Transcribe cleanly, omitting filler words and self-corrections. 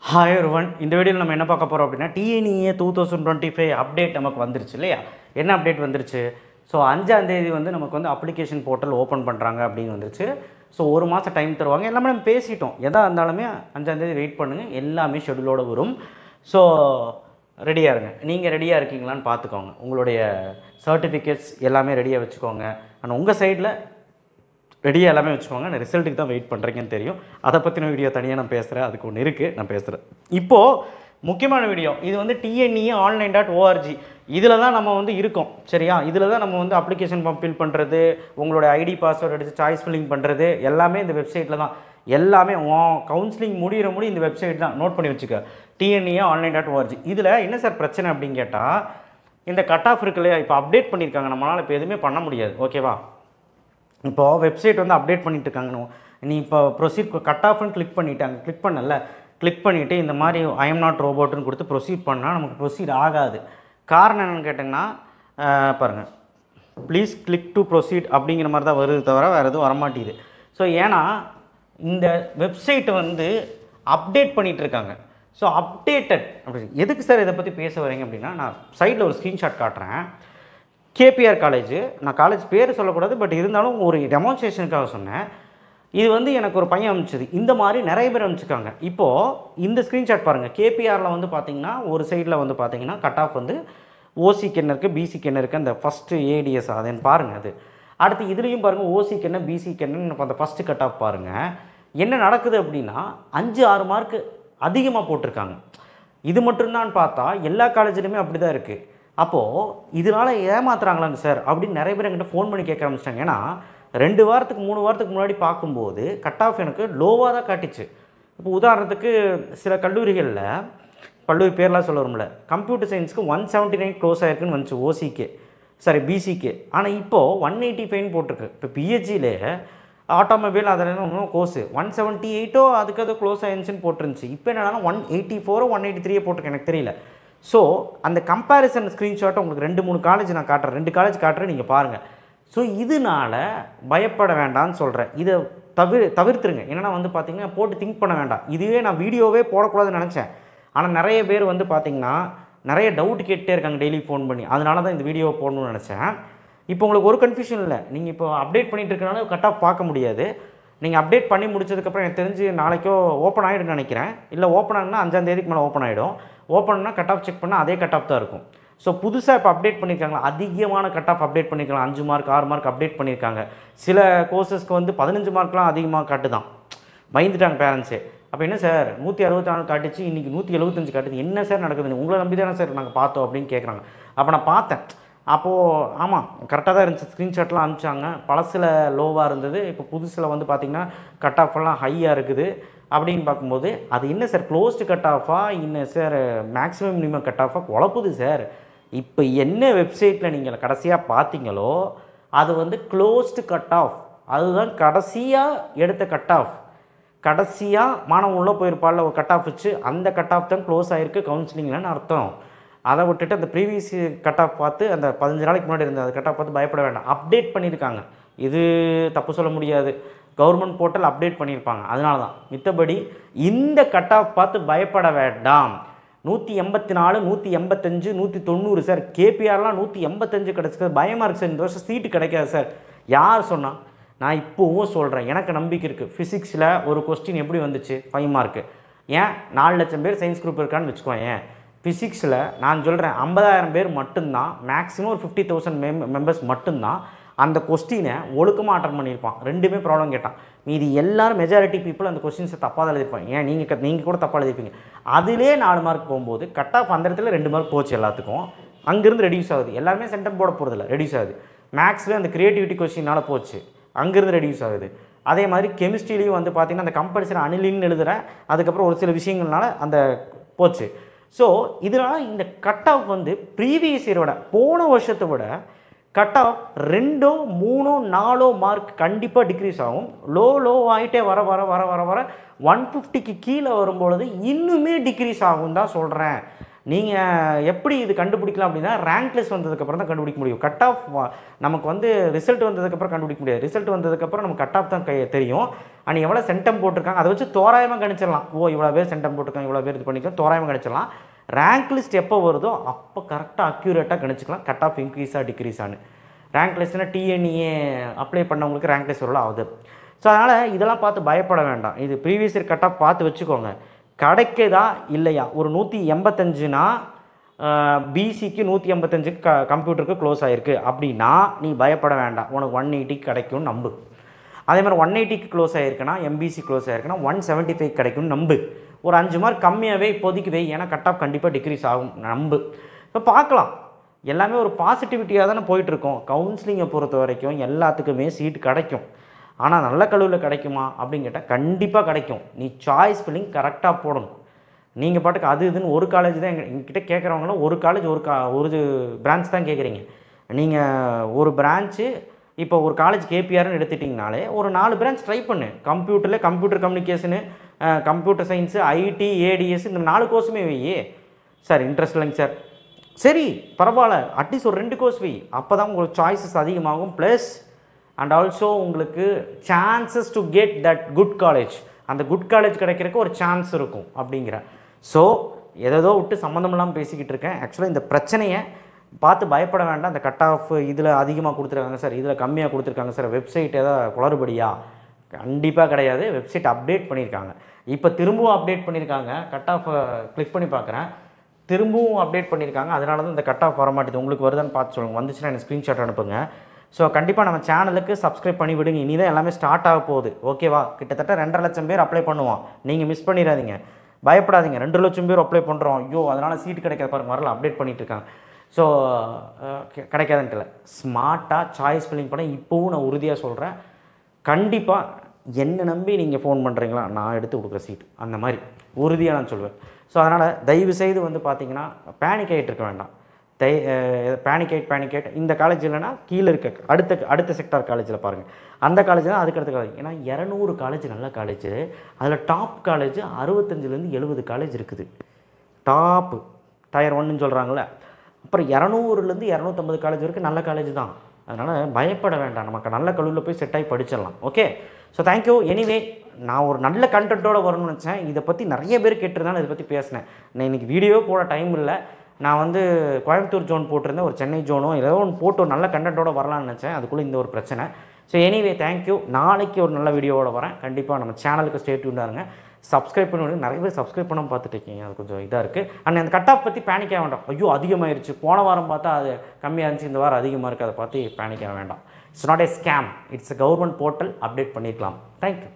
Hi everyone, இந்த வீடியோவில் நம்ம என்ன பார்க்க போகிறோம் அப்படின்னா டிஎன்இஏ 2025 அப்டேட் நமக்கு வந்துருச்சு இல்லையா? என்ன அப்டேட் வந்துருச்சு? ஸோ 5ஆம் தேதி வந்து நமக்கு வந்து அப்ளிகேஷன் போர்ட்டல் ஓப்பன் பண்ணுறாங்க அப்படின்னு வந்துருச்சு. ஸோ ஒரு மாதம் டைம் தருவாங்க. எல்லாமே நம்ம பேசிட்டோம். எதாக இருந்தாலுமே 5ஆம் தேதி வெயிட் பண்ணுங்கள், எல்லாமே ஷெடியூலோடு வரும். ஸோ ரெடியாக இருங்க. நீங்கள் ரெடியாக இருக்கீங்களான்னு பார்த்துக்கோங்க. உங்களுடைய சர்டிஃபிகேட்ஸ் எல்லாமே ரெடியாக வச்சுக்கோங்க. ஆனால் உங்கள் சைடில் ரெடியாக எல்லாமே வச்சுக்கோங்க. நான் ரிசல்ட்டுக்கு தான் வெயிட் பண்ணுறீங்கன்னு தெரியும். அதை பற்றின வீடியோ தனியாக நான் பேசுகிறேன். அதுக்கு ஒன்று இருக்குது, நான் பேசுகிறேன். இப்போது முக்கியமான வீடியோ இது வந்து TNEA online.org. இதில் தான் நம்ம வந்து இருக்கோம், சரியா? இதில் தான் நம்ம வந்து அப்ளிகேஷன் ஃபார்ம் ஃபில் பண்ணுறது, உங்களுடைய ஐடி பாஸ்வேர்டு அடித்து சாய்ஸ் ஃபில்லிங் பண்ணுறது எல்லாமே இந்த வெப்சைட்டில் தான். எல்லாமே கவுன்சிலிங் முடிகிற இந்த வெப்சைட் தான். நோட் பண்ணி வச்சுக்க, TNEA online.org. இதில் என்ன சார் பிரச்சனை அப்படின்னு கேட்டால், இந்த கட் ஆஃப் இருக்கு இல்லையா, இப்போ அப்டேட் பண்ணியிருக்காங்க. நம்மளால் இப்போ எதுவுமே பண்ண முடியாது, ஓகேவா? இப்போது வெப்சைட் வந்து அப்டேட் பண்ணிட்டு இருக்காங்க. நீ இப்போ ப்ரொசீட் கட் ஆஃப்னு கிளிக் பண்ணிட்டாங்க. கிளிக் பண்ணல, கிளிக் பண்ணிவிட்டு இந்த மாதிரி ஐ எம் நாட் ரோபோட்னு கொடுத்து ப்ரொசீட் பண்ணால் நமக்கு ப்ரொசீட் ஆகாது. காரணம் என்னென்னு கேட்டிங்கன்னா, பாருங்கள், ப்ளீஸ் கிளிக் டு ப்ரொசீட் அப்படிங்கிற மாதிரி தான் வருது தவிர வேறு எதுவும் வரமாட்டேங்குது. ஸோ ஏன்னா இந்த வெப்சைட்டை வந்து அப்டேட் பண்ணிகிட்டு இருக்காங்க. ஸோ அப்டேட்டட் அப்படி எதுக்கு சார் இதை பற்றி பேச வரீங்க அப்படின்னா, நான் சைடில் ஒரு ஸ்க்ரீன்ஷாட் காட்டுறேன். KPR காலேஜ், நான் காலேஜ் பேர் சொல்லக்கூடாது, பட் இருந்தாலும் ஒரு டெமான்ஸ்ட்ரேஷனுக்காக சொன்னேன். இது வந்து எனக்கு ஒரு பையன் அனுப்பிச்சது. இந்த மாதிரி நிறைய பேர் அனுப்பிச்சிருக்காங்க. இப்போது இந்த ஸ்க்ரீன்ஷாட் பாருங்கள். KPRல வந்து பார்த்தீங்கன்னா ஒரு சைடில் வந்து பார்த்தீங்கன்னா கட் ஆஃப் வந்து ஓசிக்கு என்ன இருக்குது, பிசிக்கு என்ன இருக்குது, அந்த ஃபஸ்ட்டு ADS அதுன்னு பாருங்கள். அது அடுத்து இதுலேயும் பாருங்கள், ஓசிக்கு என்ன பிசிக்கு என்னன்னு அந்த ஃபஸ்ட்டு கட் ஆஃப் பாருங்கள். என்ன நடக்குது அப்படின்னா 5-6 மார்க்கு அதிகமாக போட்டிருக்காங்க. இது மட்டும்தான் பார்த்தா எல்லா காலேஜ்லையுமே அப்படி தான் இருக்குது. அப்போது இதனால் ஏமாத்துறாங்களாங்க சார் அப்படின்னு நிறைய பேர் என்கிட்ட ஃபோன் பண்ணி கேட்க ஆரம்பிச்சிட்டாங்க. ஏன்னா 2 வாரத்துக்கு 3 வாரத்துக்கு முன்னாடி பார்க்கும்போது கட் ஆஃப் எனக்கு லோவாக தான் காட்டிச்சு. இப்போ உதாரணத்துக்கு சில கல்லூரிகளில், கல்லூரி பேர்லாம் சொல்ல வரும்ல, கம்ப்யூட்டர் சயின்ஸுக்கு 179 க்ளோஸ் ஆகிருக்குன்னு வந்துச்சு ஓசிக்கு, சாரி பிசிக்கு. ஆனால் இப்போது 185 போட்டிருக்கு. இப்போ பிஹெச்சிலே ஆட்டோமொபைல் அதில் இன்னும் கோர்ஸு 178 அதுக்கு அது க்ளோஸ் ஆகிருந்துச்சின்னு போட்டிருந்துச்சு. இப்போ என்னன்னா 184 183 போட்டிருக்கு, எனக்கு தெரியல. ஸோ அந்த கம்பேரிசன் ஸ்க்ரீன்ஷாட்டை உங்களுக்கு 2-3 காலேஜ் நான் காட்டுறேன், 2 காலேஜ் காட்டுறேன், நீங்கள் பாருங்கள். ஸோ இதனால் பயப்பட வேண்டாம்னு சொல்கிறேன். இதை தவிர்த்துருங்க. என்னென்னா வந்து பார்த்திங்கன்னா போட்டு திங்க் பண்ண வேண்டாம். இதுவே நான் வீடியோவே போடக்கூடாதுன்னு நினச்சேன். ஆனால் நிறைய பேர் வந்து பார்த்திங்கன்னா நிறைய டவுட் கேட்டே இருக்காங்க டெய்லி ஃபோன் பண்ணி. அதனால தான் இந்த வீடியோவை போடணும்னு நினச்சேன். இப்போ உங்களுக்கு ஒரு கன்ஃபியூஷன் இல்லை. நீங்கள் இப்போ அப்டேட் பண்ணிகிட்டு இருக்கனால கட் ஆஃப் பார்க்க முடியாது. நீங்கள் அப்டேட் பண்ணி முடிச்சதுக்கப்புறம் எனக்கு தெரிஞ்சு நாளைக்கோ ஓப்பன் ஆகிடுன்னு நினைக்கிறேன். இல்லை ஓப்பன் ஆகுனா 5ஆம் தேதிக்கு மேலே ஓப்பன் ஆகிடும். ஓப்பன்னா கட் ஆஃப் செக் பண்ணால் அதே கட் ஆஃப் தான் இருக்கும். ஸோ புதுசாக இப்போ அப்டேட் பண்ணியிருக்காங்களா, அதிகமான கட் ஆஃப் அப்டேட் பண்ணியிருக்காங்க. 5 மார்க் 6 மார்க் அப்டேட் பண்ணியிருக்காங்க. சில கோர்சஸ்க்கு வந்து 15 மார்க்லாம் அதிகமாக காட்டுதான். பயந்துட்டாங்க பேரண்ட்ஸே. அப்போ என்ன சார் 164 காட்டுச்சு, இன்றைக்கி 175 காட்டுது, என்ன சார் நடக்குதுன்னு உங்களை நம்பி தானே சார் நாங்கள் பார்த்தோம் அப்படின்னு கேட்குறாங்க. அப்போ நான் பார்த்தேன். அப்போது ஆமாம், கரெக்டாக தான் இருந்துச்சு. ஸ்க்ரீன்ஷாட்லாம் அனுப்பிச்சாங்க. பழசில் லோவாக இருந்தது, இப்போ புதுசில் வந்து பார்த்திங்கன்னா கட் ஆஃப் எல்லாம் ஹையாக இருக்குது. அப்படின்னு பார்க்கும்போது அது என்ன சார் க்ளோஸ்டு கட் ஆஃபா, இன்னும் சார் மேக்ஸிமம் மினிமம் கட் ஆஃபாக குழப்புது சார். இப்போ என்ன வெப்சைட்டில் நீங்கள் கடைசியாக பார்த்தீங்களோ அது வந்து க்ளோஸ்டு கட் ஆஃப், அதுதான் கடைசியாக எடுத்த கட் ஆஃப். கடைசியாக மாணவன் உள்ளே போயிருப்பால ஒரு கட் ஆஃப் வச்சு, அந்த கட் ஆஃப் தான் க்ளோஸ் ஆகிருக்கு கவுன்சிலிங்லன்னு அர்த்தம். அதை விட்டுட்டு அந்த ப்ரீவியஸ் கட் ஆஃப் பார்த்து, அந்த 15 நாளைக்கு முன்னாடி இருந்த அந்த கட் ஆஃப் பார்த்து பயப்பட வேண்டாம். அப்டேட் பண்ணியிருக்காங்க, இது தப்பு சொல்ல முடியாது. கவர்மெண்ட் போர்ட்டல் அப்டேட் பண்ணியிருப்பாங்க, அதனால தான். மித்தபடி இந்த கட் ஆஃப் பார்த்து பயப்பட வேண்டாம். 184 185 190 சார். KPRலாம் 185 கிடச்சிக்கிறது பயமாக இருக்குது சார். இந்த வருஷம் சீட்டு கிடைக்காது சார். யார் சொன்னால்? நான் இப்போவும் சொல்கிறேன், எனக்கு நம்பிக்கை இருக்குது. ஃபிசிக்ஸில் ஒரு கொஸ்டின் எப்படி வந்துச்சு, 5 மார்க்கு. ஏன் 4 லட்சம் பேர் சயின்ஸ் குரூப் இருக்கான்னு வச்சுக்கோங்க. ஏன் ஃபிசிக்ஸில் நான் சொல்கிறேன் 50,000 பேர் மட்டும்தான், மேக்ஸிமம் ஒரு 50,000 மெம்பர்ஸ் மட்டும்தான் அந்த கொஸ்டினை ஒழுக்கமாக அட்டன் பண்ணியிருப்பான். 2மே ப்ராப்ளம் கேட்டான். மீதி எல்லோரும் மெஜாரிட்டி பீப்புள் அந்த கொஸ்டின்ஸை தப்பாக தான் எழுதிருப்பாங்க. ஏன் நீங்கள் கூட தப்பாக எழுதிருப்பீங்க. அதிலே 4 மார்க் போகும்போது கட் ஆஃப் அந்த இடத்துல 2 மார்க் போச்சு எல்லாத்துக்கும். அங்கேருந்து ரெடியூஸ் ஆகுது. எல்லாருமே சென்டம் போட போகிறதில்ல, ரெடியூஸ் ஆகுது. மேக்ஸில் அந்த க்ரியேட்டிவிட்டி கொஸ்டினால் போச்சு, அங்கேருந்து ரெடியூஸ் ஆகுது. அதே மாதிரி கெமிஸ்ட்ரிலையும் வந்து பார்த்திங்கன்னா அந்த கம்பல்சரி அனிலின்னு எழுதுகிறேன், அதுக்கப்புறம் ஒரு சில விஷயங்கள்னால அந்த போச்சு. ஸோ இதனால் இந்த கட் ஆஃப் வந்து ப்ரீவியஸ் இயரோட போன வருஷத்தை விட கட் ஆஃப் 2 3 4 மார்க் கண்டிப்பாக டிக்ரீஸ் ஆகும். லோ ஆகிட்டே வர வர வர வர வர 150க்கு கீழே வரும்பொழுது இன்னுமே டிக்ரீஸ் ஆகும் தான் சொல்கிறேன். நீங்கள் எப்படி இது கண்டுபிடிக்கலாம் அப்படின்னா ரேங்க் லிஸ்ட் வந்ததுக்கப்புறம் தான் கண்டுபிடிக்க முடியும். கட் ஆஃப் நமக்கு வந்து ரிசல்ட் வந்ததுக்கப்புறம் கண்டுபிடிக்க முடியாது. ரிசல்ட் வந்ததுக்கப்புறம் நமக்கு கட் ஆஃப் தான் தெரியும். அண்ட் எவ்வளோ சென்டம் போட்டிருக்காங்க அதை வச்சு தோராயமாக கணிச்சிடலாம். இவ்வளோ பேர் சென்டம் போட்டிருக்காங்க, இவ்வளோ பேர் இது பண்ணிக்கலாம், தோராயமாக கணிச்சிடலாம். ரேங்க் லிஸ்ட் எப்போ வருதோ அப்போ கரெக்டாக அக்யூரேட்டாக கணிச்சிக்கலாம் கட் ஆஃப் இன்க்ரீஸாக டிக்ரீஸானு. ரேங்க் லிஸ்ட்னா டிஎன்இஏ அப்ளை பண்ணவங்களுக்கு ரேங்க் லிஸ்ட் வரலாம் ஆகுது. ஸோ அதனால் இதெல்லாம் பார்த்து பயப்பட வேண்டாம். இது ப்ரீவியஸ் இயர் கட் ஆஃப் பார்த்து வச்சுக்கோங்க. கிடைக்குதா இல்லையா? ஒரு 185னா பிசிக்கு 185க்கு கம்ப்யூட்டருக்கு க்ளோஸ் ஆகிருக்கு அப்படின்னா நீ பயப்பட வேண்டாம், உனக்கு 180 கிடைக்கும்னு நம்பு. அதே மாதிரி 180க்கு க்ளோஸ் ஆகிருக்குன்னா, எம்பிசி க்ளோஸ் ஆகிருக்குன்னா 175 கிடைக்கும்னு நம்பு. ஒரு 5 மார்க் கம்மியாகவே இப்போதைக்கு வை, ஏன்னா கட் ஆஃப் கண்டிப்பாக டிக்ரீஸ் ஆகும் நம்பு. இப்போ பார்க்கலாம், எல்லாமே ஒரு பாசிட்டிவிட்டியாக தானே போயிட்டுருக்கோம். கவுன்சிலிங்கை பொறுத்த வரைக்கும் எல்லாத்துக்குமே சீட் கிடைக்கும். ஆனால் நல்ல கல்லூரியில் கிடைக்குமா அப்படின்னு கேட்டால் கண்டிப்பாக கிடைக்கும். நீ சாய்ஸ் ஃபில்லிங் கரெக்டாக போடணும். நீங்கள் பாட்டுக்கு அது இதுன்னு ஒரு காலேஜ் தான் எங்ககிட்ட கேட்குறவங்களாம் ஒரு காலேஜ் ஒரு பிரான்ச் தான் கேட்குறீங்க. நீங்கள் ஒரு பிரான்ச்சு இப்போ ஒரு காலேஜ் கேபிஆர்னு எடுத்துட்டிங்கனாலே ஒரு 4 பிரான்ச் ட்ரை பண்ணு. கம்ப்யூட்டரில் computer communication, computer science, IT, ATS, இந்த 4 கோர்ஸுமே வையே. சார் இன்ட்ரெஸ்ட் இல்லைங்க சார், சரி பரவாயில்ல, அட்லீஸ்ட் ஒரு 2 கோர்ஸ் வை. அப்போ தான் உங்களுக்கு சாய்ஸஸ் அதிகமாகும். ப்ளஸ் அண்ட் ஆல்சோ உங்களுக்கு chances to get that good college, அந்த குட் காலேஜ் கிடைக்கிறதுக்கு ஒரு சான்ஸ் இருக்கும் அப்படிங்கிற. ஸோ எதோ விட்டு சம்மந்தம் இல்லாமல் பேசிக்கிட்டு இருக்கேன். ஆக்சுவலாக இந்த பிரச்சனையை பார்த்து பயப்பட வேண்டாம். இந்த கட் ஆஃப் இதில் அதிகமாக கொடுத்துருக்காங்க சார், இதில் கம்மியாக கொடுத்துருக்காங்க சார், வெப்சைட் ஏதாவது குளறுபடியா? கண்டிப்பாக கிடையாது. வெப்சைட் அப்டேட் பண்ணியிருக்காங்க. இப்போ திரும்பவும் அப்டேட் பண்ணியிருக்காங்க. கட் ஆஃப் கிளிக் பண்ணி பார்க்குறேன், திரும்பவும் அப்டேட் பண்ணியிருக்காங்க. அதனால தான் இந்த கட் ஆஃப் வர மாட்டேது. உங்களுக்கு வருதான்னு பார்த்து சொல்லுங்கள். வந்துச்சுன்னா எனக்கு ஸ்க்ரீன்ஷாட் அனுப்புங்க. ஸோ கண்டிப்பாக நம்ம சேனலுக்கு சப்ஸ்கிரைப் பண்ணி விடுங்க. இனி தான் எல்லாமே ஸ்டார்ட் ஆக போகுது. ஓகேவா? கிட்டத்தட்ட 2.5 லட்சம் பேர் அப்ளை பண்ணுவோம். நீங்கள் மிஸ் பண்ணிடாதீங்க, பயப்படாதீங்க. 2 லட்சம் பேர் அப்ளை பண்ணுறோம். ஐயோ அதனால் சீட் கிடைக்காது பாருங்கள், வரல அப்டேட் பண்ணிகிட்டு இருக்காங்க. ஸோ கிடைக்காதுன்ட்டு இல்லை, ஸ்மார்ட்டாக சாய்ஸ் ஃபில்லிங் பண்ண இப்போவும் நான் உறுதியாக சொல்கிறேன். கண்டிப்பாக என்னை நம்பி நீங்கள் ஃபோன் பண்ணுறீங்களா, நான் எடுத்து கொடுக்குற சீட், அந்த மாதிரி உறுதியாக நான் சொல்லுவேன். ஸோ அதனால் தயவுசெய்து வந்து பார்த்தீங்கன்னா பேனிக் ஆகிட்டு இருக்க வேண்டாம். பேனிகேட் இந்த காலேஜ் இல்லைனா கீழே இருக்க அடுத்த செக்டார் காலேஜில் பாருங்கள். அந்த காலேஜ் தான் அதுக்கு அடுத்த காலேஜ். ஏன்னா 200 காலேஜ் நல்ல காலேஜ், அதில் டாப் காலேஜ் 65லேருந்து 70 காலேஜ் இருக்குது. டாப்பு டயர் 1ன்னு சொல்கிறாங்களே. அப்புறம் 200லேருந்து 250 காலேஜ் வரைக்கும் நல்ல காலேஜ் தான். அதனால் பயப்பட வேண்டாம், நமக்கு நல்ல கல்லூரியில் போய் செட் ஆகி படிச்சிடலாம். Okay, so thank you. எனிவே நான் ஒரு நல்ல கண்டென்ட்டோடு வரணும்னு நினச்சேன். இதை பற்றி நிறைய பேர் கேட்டிருந்தாலும் இதை பற்றி பேசினேன். நான் இன்றைக்கி வீடியோ போட டைம் இல்லை. நான் வந்து கோயம்புத்தூர் ஜோன் போட்டிருந்தேன், ஒரு சென்னை ஜோனோ ஏதோ ஒன்று போட்டு ஒரு நல்ல கண்டென்ட்டோடு வரலான்னு நினச்சேன். அதுக்குள்ளே இந்த ஒரு பிரச்சனை. So anyway thank you. நாளைக்கு ஒரு நல்ல வீடியோவோட வரேன். கண்டிப்பாக நம்ம சேனலுக்கு ஸ்டே டியூன்டாக இருங்க. சப்ஸ்கிரைப் பண்ணி நிறைய பேர் சப்ஸ்கிரைப் பண்ணாமல் பார்த்துட்டு இருக்கீங்க, அது கொஞ்சம் இதாக இருக்குது. அண்ட் அந்த கட் ஆஃப் பற்றி பேனிக் ஆக வேண்டாம். ஐயோ அதிகமாகிருச்சு, போன வாரம் பார்த்தா அது கம்மியாக இருந்துச்சு, இந்த வாரம் அதிகமாக இருக்குது, அதை பார்த்து பேனிக் ஆக வேண்டாம். It's not a scam, it's a government portal, update பண்ணிக்கலாம். தேங்க்யூ.